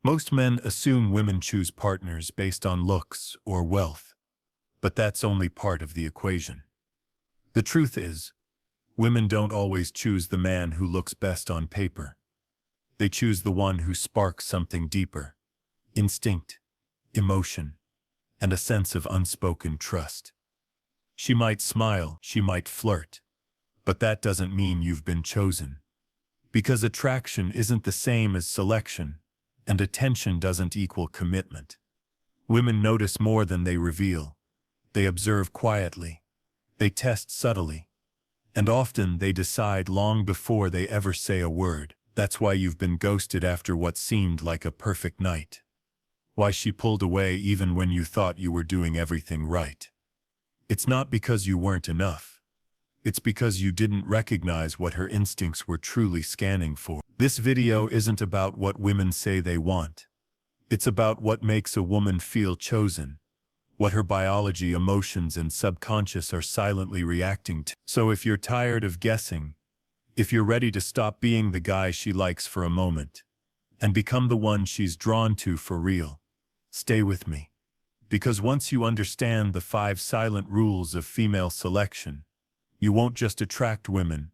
Most men assume women choose partners based on looks or wealth, but that's only part of the equation. The truth is, women don't always choose the man who looks best on paper. They choose the one who sparks something deeper: instinct, emotion, and a sense of unspoken trust. She might smile, she might flirt, but that doesn't mean you've been chosen. Because attraction isn't the same as selection, and attention doesn't equal commitment. Women notice more than they reveal. They observe quietly. They test subtly. And often they decide long before they ever say a word. That's why you've been ghosted after what seemed like a perfect night. Why she pulled away even when you thought you were doing everything right. It's not because you weren't enough. It's because you didn't recognize what her instincts were truly scanning for. This video isn't about what women say they want. It's about what makes a woman feel chosen, what her biology, emotions, and subconscious are silently reacting to. So if you're tired of guessing, if you're ready to stop being the guy she likes for a moment, and become the one she's drawn to for real, stay with me. Because once you understand the 5 silent rules of female selection, you won't just attract women,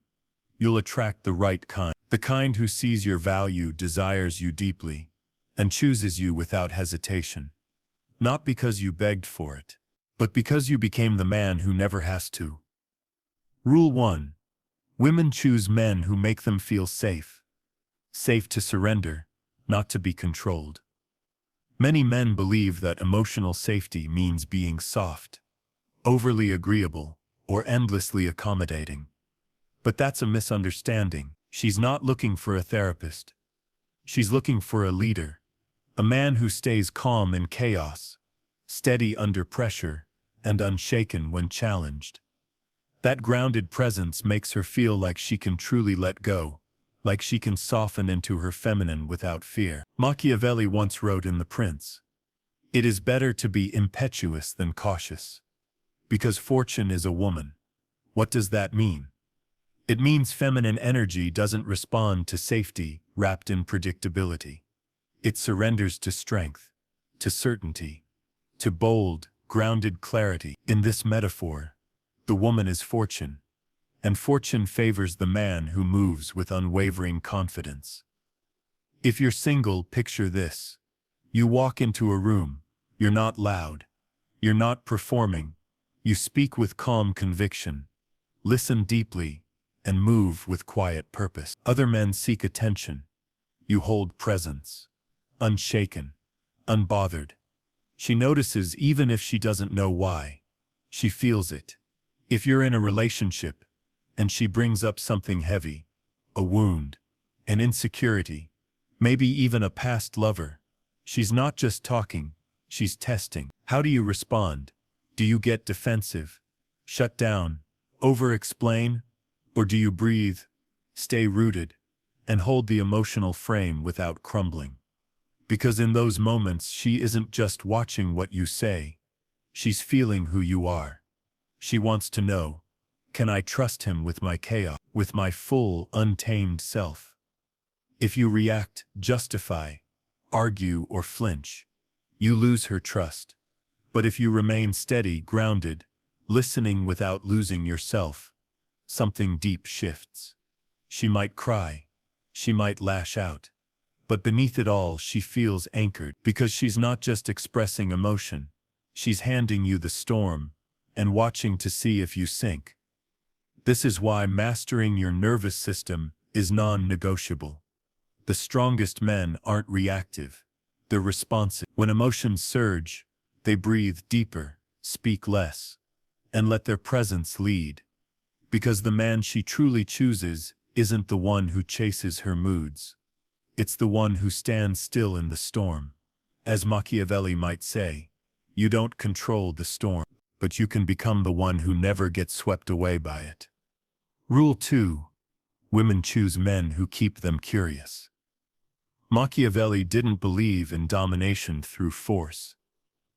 you'll attract the right kind. The kind who sees your value, desires you deeply, and chooses you without hesitation. Not because you begged for it, but because you became the man who never has to. Rule 1. Women choose men who make them feel safe. Safe to surrender, not to be controlled. Many men believe that emotional safety means being soft, overly agreeable, or endlessly accommodating. But that's a misunderstanding. She's not looking for a therapist. She's looking for a leader, a man who stays calm in chaos, steady under pressure, and unshaken when challenged. That grounded presence makes her feel like she can truly let go, like she can soften into her feminine without fear. Machiavelli once wrote in The Prince, "It is better to be impetuous than cautious." Because fortune is a woman. What does that mean? It means feminine energy doesn't respond to safety wrapped in predictability. It surrenders to strength, to certainty, to bold, grounded clarity. In this metaphor, the woman is fortune, and fortune favors the man who moves with unwavering confidence. If you're single, picture this. You walk into a room. You're not loud. You're not performing. You speak with calm conviction, listen deeply, and move with quiet purpose. Other men seek attention. You hold presence, unshaken, unbothered. She notices even if she doesn't know why. She feels it. If you're in a relationship, and she brings up something heavy, a wound, an insecurity, maybe even a past lover, she's not just talking, she's testing. How do you respond? Do you get defensive, shut down, over-explain, or do you breathe, stay rooted, and hold the emotional frame without crumbling? Because in those moments she isn't just watching what you say, she's feeling who you are. She wants to know, can I trust him with my chaos, with my full, untamed self? If you react, justify, argue, or flinch, you lose her trust. But if you remain steady, grounded, listening without losing yourself, something deep shifts. She might cry, she might lash out, but beneath it all she feels anchored, because she's not just expressing emotion, she's handing you the storm and watching to see if you sink. This is why mastering your nervous system is non-negotiable. The strongest men aren't reactive, they're responsive. When emotions surge, they breathe deeper, speak less, and let their presence lead. Because the man she truly chooses isn't the one who chases her moods. It's the one who stands still in the storm. As Machiavelli might say, you don't control the storm, but you can become the one who never gets swept away by it. Rule 2. Women choose men who keep them curious. Machiavelli didn't believe in domination through force.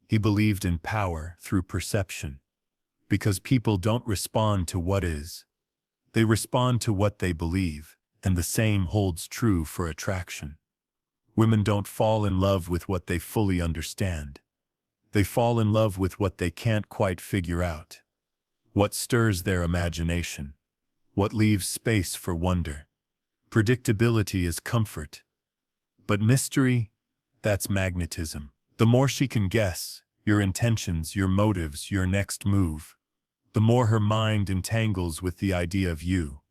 He believed in power through perception. Because people don't respond to what is. They respond to what they believe, and the same holds true for attraction. Women don't fall in love with what they fully understand. They fall in love with what they can't quite figure out. What stirs their imagination. What leaves space for wonder. Predictability is comfort. But mystery, that's magnetism. The more she can guess, your intentions, your motives, your next move, the more her mind entangles with the idea of you.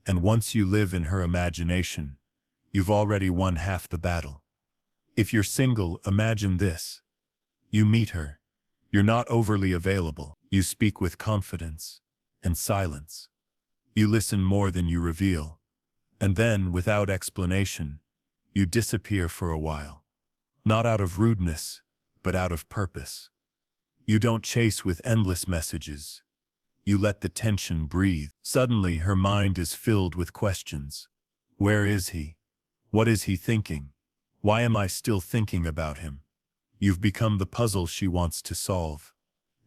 And once you live in her imagination, you've already won half the battle. If you're single, imagine this. You meet her. You're not overly available. You speak with confidence and silence. You listen more than you reveal. And then, without explanation, you disappear for a while. Not out of rudeness, but out of purpose. You don't chase with endless messages. You let the tension breathe. Suddenly, her mind is filled with questions. Where is he? What is he thinking? Why am I still thinking about him? You've become the puzzle she wants to solve.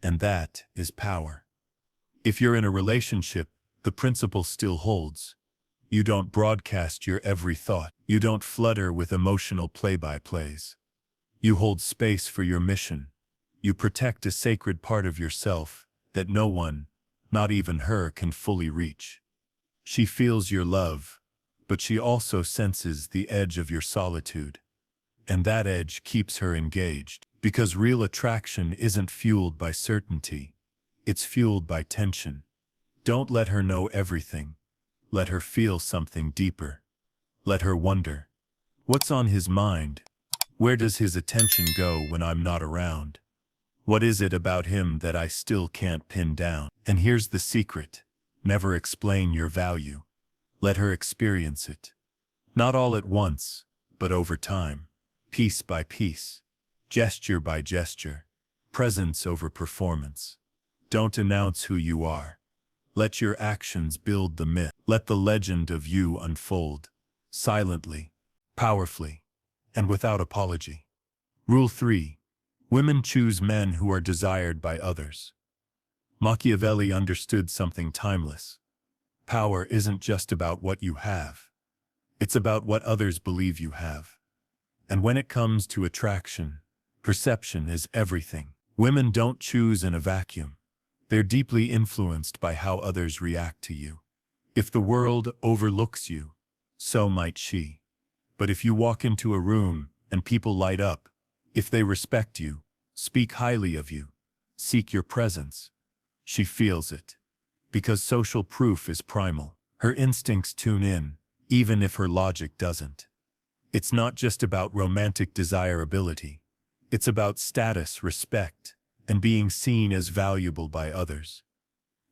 And that is power. If you're in a relationship, the principle still holds. You don't broadcast your every thought. You don't flutter with emotional play-by-plays. You hold space for your mission. You protect a sacred part of yourself that no one, not even her, can fully reach. She feels your love, but she also senses the edge of your solitude. And that edge keeps her engaged, because real attraction isn't fueled by certainty. It's fueled by tension. Don't let her know everything. Let her feel something deeper. Let her wonder. What's on his mind? Where does his attention go when I'm not around? What is it about him that I still can't pin down? And here's the secret. Never explain your value. Let her experience it. Not all at once, but over time. Piece by piece. Gesture by gesture. Presence over performance. Don't announce who you are. Let your actions build the myth. Let the legend of you unfold. Silently, powerfully, and without apology. Rule 3. Women choose men who are desired by others. Machiavelli understood something timeless. Power isn't just about what you have. It's about what others believe you have. And when it comes to attraction, perception is everything. Women don't choose in a vacuum. They're deeply influenced by how others react to you. If the world overlooks you, so might she. But if you walk into a room and people light up, if they respect you, speak highly of you, seek your presence, she feels it. Because social proof is primal. Her instincts tune in, even if her logic doesn't. It's not just about romantic desirability. It's about status, respect, and being seen as valuable by others.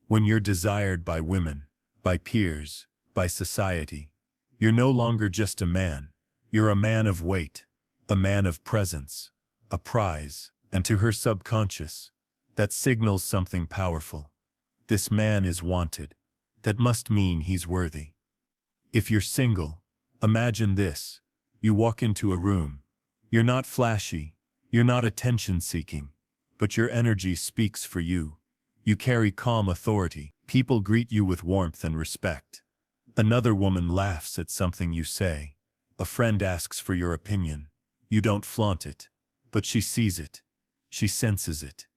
When you're desired by women, by peers, by society, you're no longer just a man. You're a man of weight, a man of presence, a prize, and to her subconscious, that signals something powerful. This man is wanted. That must mean he's worthy. If you're single, imagine this. You walk into a room. You're not flashy. You're not attention-seeking. But your energy speaks for you. You carry calm authority. People greet you with warmth and respect. Another woman laughs at something you say. A friend asks for your opinion. You don't flaunt it, but she sees it. She senses it.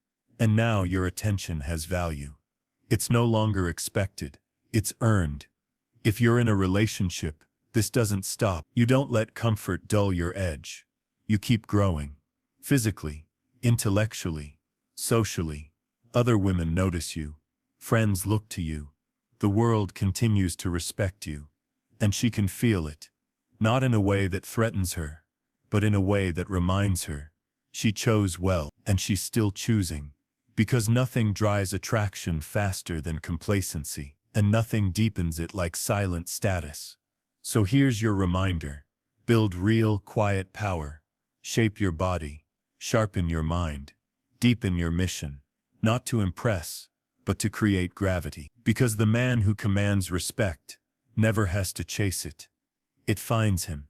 And now your attention has value. It's no longer expected. It's earned. If you're in a relationship, this doesn't stop. You don't let comfort dull your edge. You keep growing. Physically, intellectually, socially. Other women notice you. Friends look to you. The world continues to respect you. And she can feel it. Not in a way that threatens her, but in a way that reminds her. She chose well, and she's still choosing. Because nothing dries attraction faster than complacency, and nothing deepens it like silent status. So here's your reminder. Build real, quiet power. Shape your body. Sharpen your mind. Deepen your mission. Not to impress, but to create gravity. Because the man who commands respect never has to chase it. It finds him.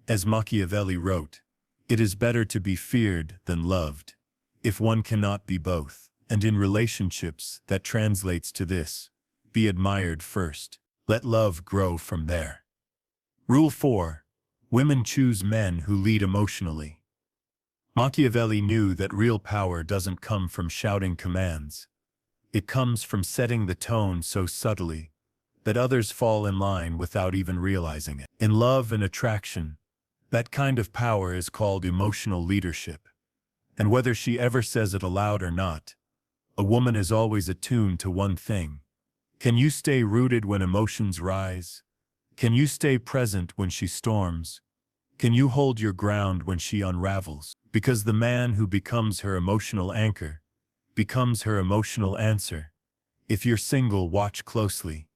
As Machiavelli wrote, it is better to be feared than loved, if one cannot be both. And in relationships, that translates to this. Be admired first. Let love grow from there. Rule 4. Women choose men who lead emotionally. Machiavelli knew that real power doesn't come from shouting commands. It comes from setting the tone so subtly that others fall in line without even realizing it. In love and attraction, that kind of power is called emotional leadership. And whether she ever says it aloud or not, a woman is always attuned to one thing. Can you stay rooted when emotions rise? Can you stay present when she storms? Can you hold your ground when she unravels? Because the man who becomes her emotional anchor becomes her emotional answer. If you're single, watch closely.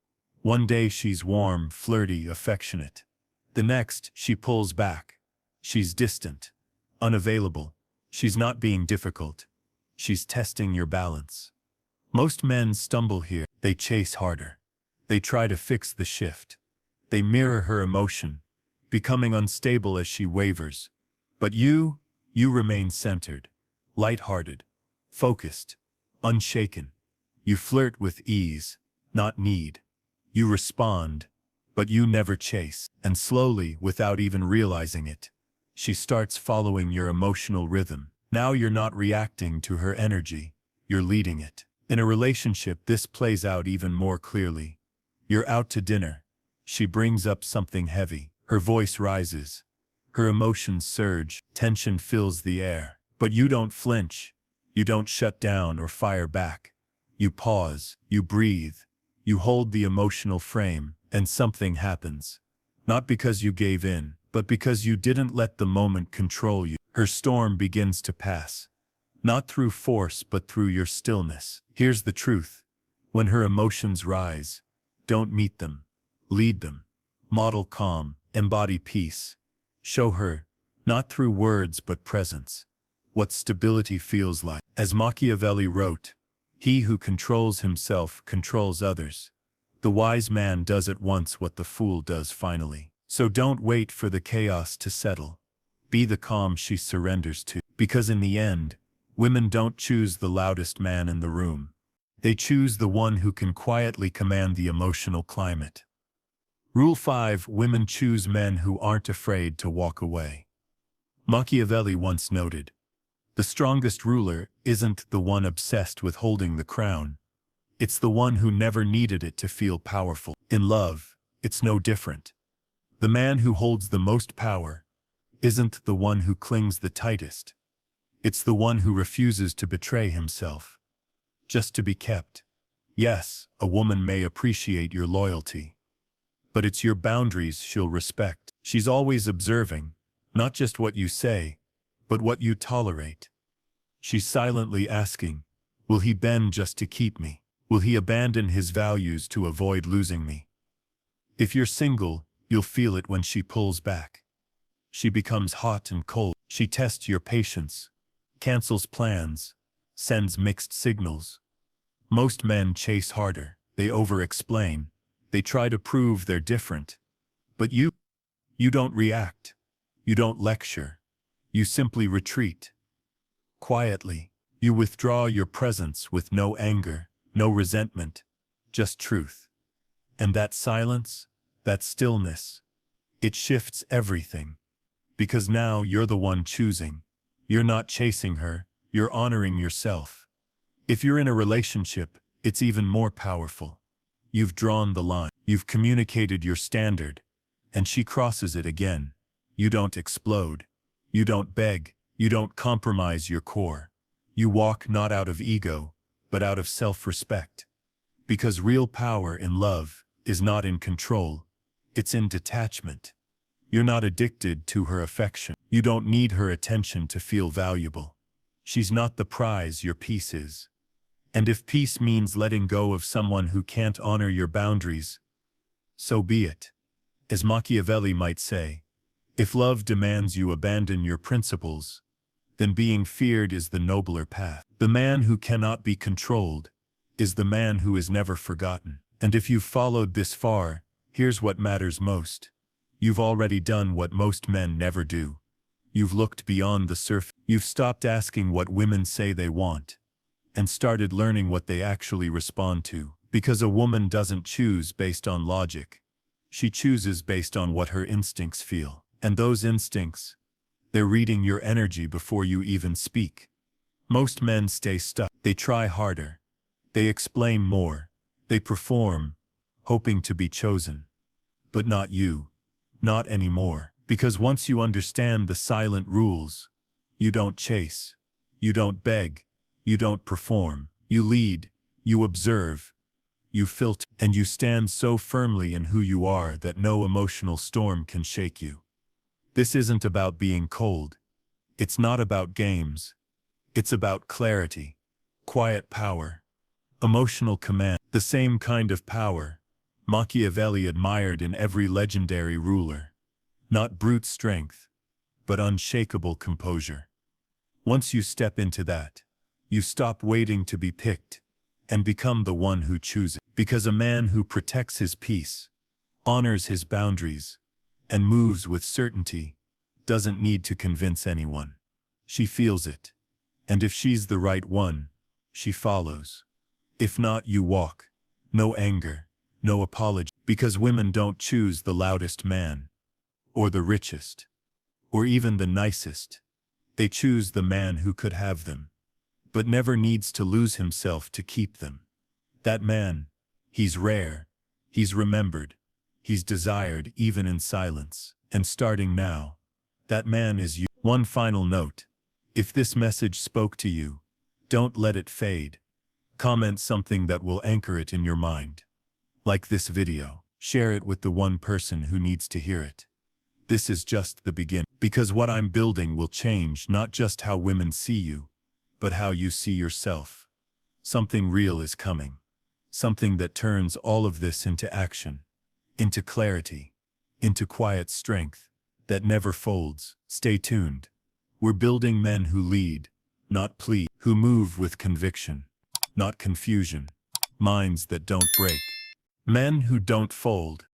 One day she's warm, flirty, affectionate. The next, she pulls back. She's distant, unavailable. She's not being difficult. She's testing your balance. Most men stumble here. They chase harder. They try to fix the shift. They mirror her emotion, becoming unstable as she wavers. But you remain centered, light-hearted, focused, unshaken. You flirt with ease, not need. You respond, but you never chase. And slowly, without even realizing it, she starts following your emotional rhythm. Now you're not reacting to her energy, you're leading it. In a relationship, this plays out even more clearly. You're out to dinner. She brings up something heavy. Her voice rises. Her emotions surge. Tension fills the air. But you don't flinch. You don't shut down or fire back. You pause. You breathe. You hold the emotional frame, and something happens. Not because you gave in, but because you didn't let the moment control you. Her storm begins to pass. Not through force, but through your stillness. Here's the truth. When her emotions rise, don't meet them. Lead them. Model calm. Embody peace. Show her, not through words but presence, what stability feels like. As Machiavelli wrote, "He who controls himself controls others. The wise man does at once what the fool does finally." So don't wait for the chaos to settle. Be the calm she surrenders to. Because in the end, women don't choose the loudest man in the room. They choose the one who can quietly command the emotional climate. Rule 5: Women choose men who aren't afraid to walk away. Machiavelli once noted, "The strongest ruler isn't the one obsessed with holding the crown. It's the one who never needed it to feel powerful." In love, it's no different. The man who holds the most power isn't the one who clings the tightest. It's the one who refuses to betray himself, just to be kept. Yes, a woman may appreciate your loyalty, but it's your boundaries she'll respect. She's always observing, not just what you say, but what you tolerate. She's silently asking, will he bend just to keep me? Will he abandon his values to avoid losing me? If you're single, you'll feel it when she pulls back. She becomes hot and cold. She tests your patience, cancels plans, sends mixed signals. Most men chase harder. They over-explain. They try to prove they're different. But you don't react. You don't lecture. You simply retreat. Quietly, you withdraw your presence with no anger, no resentment, just truth. And that silence, that stillness, it shifts everything. Because now you're the one choosing. You're not chasing her, you're honoring yourself. If you're in a relationship, it's even more powerful. You've drawn the line. You've communicated your standard, and she crosses it again. You don't explode. You don't beg. You don't compromise your core. You walk not out of ego, but out of self-respect. Because real power in love is not in control. It's in detachment. You're not addicted to her affection. You don't need her attention to feel valuable. She's not the prize your peace is. And if peace means letting go of someone who can't honor your boundaries, so be it. As Machiavelli might say, if love demands you abandon your principles, then being feared is the nobler path. The man who cannot be controlled is the man who is never forgotten. And if you've followed this far, here's what matters most. You've already done what most men never do. You've looked beyond the surface. You've stopped asking what women say they want, and started learning what they actually respond to. Because a woman doesn't choose based on logic. She chooses based on what her instincts feel. And those instincts, they're reading your energy before you even speak. Most men stay stuck. They try harder. They explain more. They perform, hoping to be chosen. But not you. Not anymore. Because once you understand the silent rules, you don't chase. You don't beg. You don't perform. You lead. You observe. You filter. And you stand so firmly in who you are that no emotional storm can shake you. This isn't about being cold. It's not about games. It's about clarity, quiet power, emotional command, the same kind of power Machiavelli admired in every legendary ruler. Not brute strength, but unshakable composure. Once you step into that, you stop waiting to be picked and become the one who chooses. Because a man who protects his peace, honors his boundaries, and moves with certainty doesn't need to convince anyone. She feels it. And if she's the right one, she follows. If not, you walk. No anger, no apology. Because women don't choose the loudest man, or the richest, or even the nicest. They choose the man who could have them, but never needs to lose himself to keep them. That man, he's rare, he's remembered, he's desired even in silence. And starting now, that man is you. One final note. If this message spoke to you, don't let it fade. Comment something that will anchor it in your mind. Like this video, share it with the one person who needs to hear it. This is just the beginning. Because what I'm building will change not just how women see you, but how you see yourself. Something real is coming. Something that turns all of this into action, into clarity, into quiet strength that never folds. Stay tuned. We're building men who lead, not plead, who move with conviction, not confusion, minds that don't break, men who don't fold.